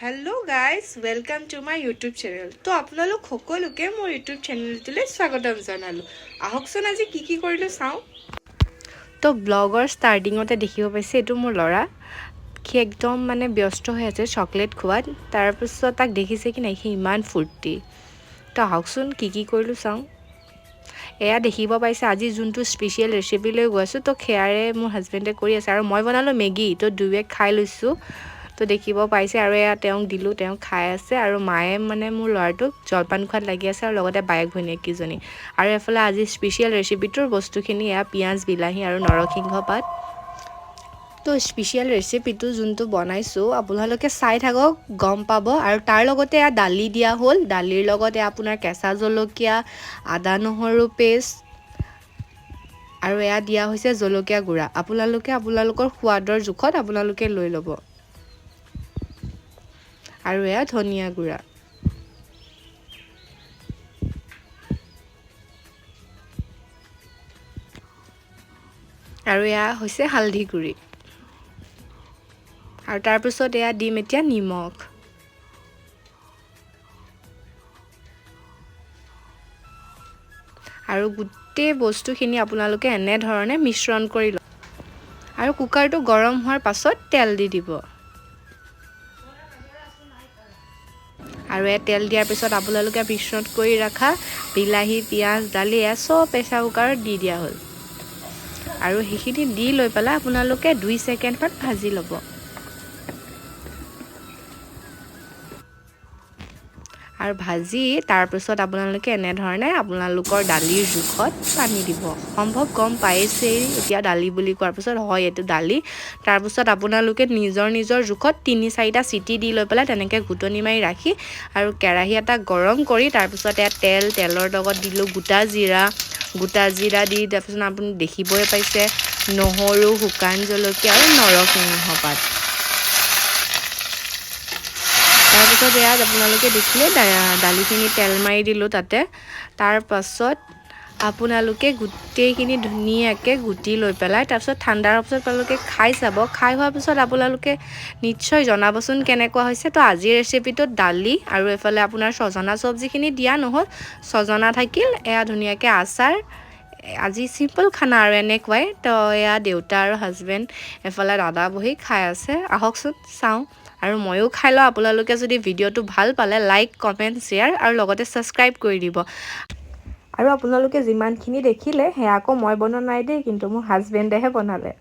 Hello guys, welcome to my YouTube channel. তো আপোনালোক সকলোকে মোৰ YouTube চেনেলটোলৈ স্বাগতম জনালো। আহকচোন আজি কি কৰিলো চাও। তো ব্লগৰ ষ্টাৰ্টিংতে দেখিব পাইছে এটো মোৰ লৰা। কি একদম মানে ব্যস্ত হৈ আছে চকলেট খোৱাত। তাৰ পিছত তাক দেখিছে কি নাই ইমান ফুৰ্তি। তো আহকচোন কি কৰিলো চাও। এয়া দেখিব পাইছে আজি যোনটো স্পেশাল ৰেচিপি লৈ গৈছো তো খেয়াৰে মোৰ হাজবেণ্ডে কৰি আছে আৰু মই বনালো মেগী তো দুয়ে খাই লৈছো। তো দেখিব পাইছে আৰু এয়া তেওঁক দিলো তেওঁ খাই আছে আৰু মায়ে মানে মোৰ ল'ৰাটোক জলপান খোৱাত লাগি আছে আৰু লগতে বাইক ভনীয়েকজনী আৰু এফালে আজি স্পেশাল ৰেচিপিটোৰ বস্তুখিনি এয়া পিয়াজ বিলাহী আৰু নৰসিংহ পাত তো স্পেশাল ৰেচিপিটো যোনটো বনাইছো আপোনালোকে চাই থাকক গম পাব আৰু তাৰ লগতে এয়া দালি দিয়া হ'ল দালিৰ লগতে আপোনাৰ কেঁচা জলকীয়া আদা নহৰু পেষ্ট আৰু এয়া দিয়া হৈছে জলকীয়া গুড়া আপোনালোকে আপোনালোকৰ সোৱাদৰ জোখত আপোনালোকে লৈ ল'ব আৰু এয়া ধনিয়া গুড়া আৰু এয়া হৈছে হালধি গুড়ি আৰু তাৰ পিছত এয়া দিম এতিয়া নিমখ আৰু গোটেই বস্তুখিনি আপোনালোকে এনে ধৰণে মিশ্ৰণ কৰি লওক আৰু কুকাৰটো গৰম হোৱাৰ পাছত তেল দি দিব আৰু তেল দিয়াৰ পিছত আপোনালোকে মিশ্ৰণ কৰি ৰাখা বিলাহী পিয়াজ দালি সব প্ৰেছাৰ কুকাৰত দি দিয়া হ'ল আৰু সেইখিনি দি লৈ পেলাই আপোনালোকে 2 ছেকেণ্ডমান ভাজি ল'ব আৰু ভাজি তাৰ পিছত আপোনালোকে এনে ধৰণে আপোনালোকৰ দালিৰ জোখত পানী দিব সম্ভৱ গম পাইছে এতিয়া দালি বুলি কোৱাৰ পিছত হয় এটো দালি তাৰ পিছত আপোনালোকে নিজৰ জোখত 3-4টা সিটি দি লৈ পেলাই তেনেকৈ ঘুটনি মাৰি ৰাখি আৰু কেৰাহী এটা গৰম কৰি তাৰ পিছত তেলৰ লগত দিলো গোটা জিৰা দি তাৰ পিছত আপুনি দেখিবই পাইছে নহৰু শুকান জলকীয়া আৰু নৰসিংহ পাত তাৰপিছত ইয়াত আপোনালোকে দেখিলে দালিখিনি তেল মাৰি দিলো তাতে তাৰ পাছত আপোনালোকে গুটেইখিনি ধুনীয়াকৈ গুটি লৈ পেলাই তাৰপিছত ঠাণ্ডাৰ পিছত আপোনালোকে খাই চাব খাই হোৱাৰ পিছত আপোনালোকে নিশ্চয় জনাবচোন কেনেকুৱা হৈছে তো আজিৰ ৰেচিপিটোত দালি আৰু এফালে আপোনাৰ সজনা সবজিখিনি দিয়া নহল সজনা থাকিল এয়া ধুনীয়াকৈ আচাৰ আজি সিম্পল খানা আৰু এনেকুৱাই তো এয়া দেউতা আৰু হাজবেণ্ড এফালে দাদা বহি খাই আছে আহকচোন চাওঁ আৰু ময়ো খাই লওঁ আপোনালোকে যদি ভিডিঅ'টো ভাল পালে লাইক কমেন্ট শ্বেয়াৰ আৰু লগতে সাবস্ক্ৰাইব কৰি দিব আৰু আপোনালোকে যিমানখিনি দেখিলে হেয়া আকৌ মই বনোৱা নাই দেই কিন্তু মোৰ হাজবেণ্ডেহে বনালে